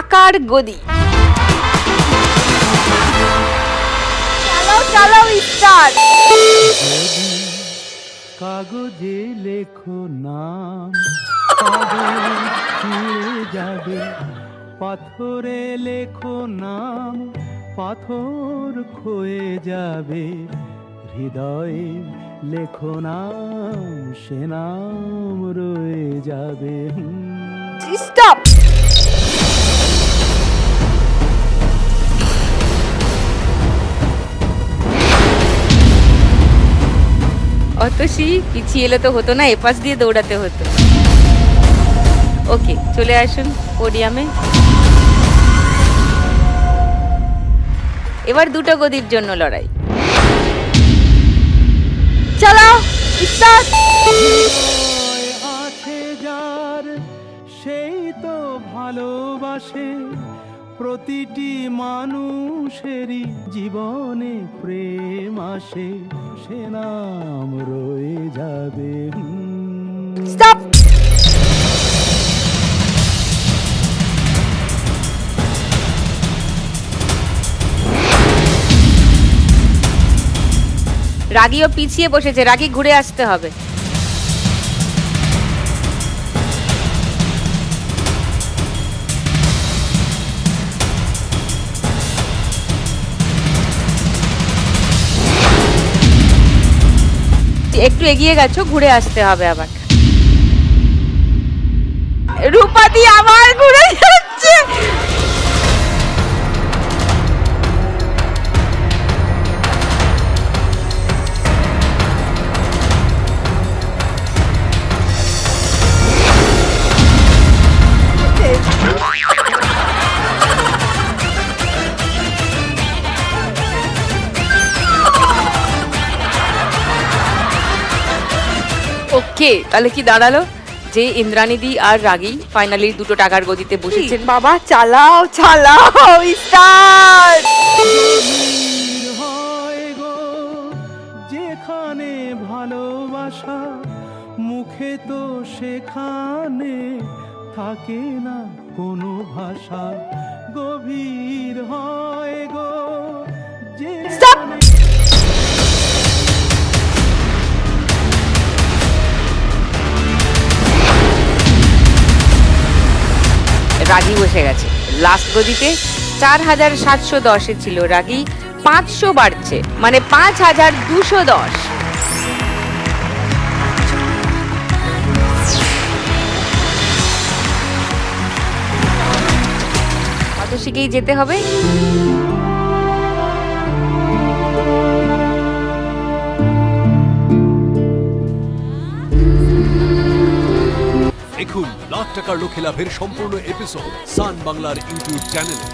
টাকার গদি। চালাও স্টার্ট। কাগজে লেখো নাম, কাগজ ছিঁড়ে যাবে, পাথরে লেখো নাম, পাথর ক্ষয়ে যাবে, হৃদয়ে লেখো নাম, সে নাম রয়ে যাবে। স্টপ। অতসী পিছিয়ে এলে তো হতো না, এপাশ দিয়ে দৌড়াতে হতো। ওকে, চলে আসুন পোডিয়ামে। এবার দুটো গদির জন্য লড়াই। চালাও স্টার্ট। আছে যার সেই তো ভালোবাসে, প্রতিটি মানুষেরই জীবনে প্রেম আসে, সে নাম রয়ে যাবে। স্টপ। রাগীও পিছিয়ে বসেছে, রাগী ঘুরে আসতে হবে। একটু এগিয়ে গেছো, ঘুরে আসতে হবে আবার। রূপাদি আবার ঘুরে যাচ্ছে। ওকে, তাহলে কি দাঁড়ালো যে ইন্দ্রাণীদি আর রাগী ফাইনালি দুটো টাকার গদিতে বসেছেন। বাবা চালাও স্টার্ট। হয় গো যেখানে ভালোবাসা, মুখে তো সেখানে থাকে না কোনো ভাষা, গভীর হয় গো যে। রাগী বসে গেছে লাস্ট গদিতে। 4710 ছিল রাগী, 500 বাড়ছে, মানে 5210। অতসীকেই যেতে হবে। দেখুন লাখ টাকার লক্ষ্যে লাভের সম্পূর্ণ এপিসোড সান বাংলার ইউটিউব চ্যানেলে।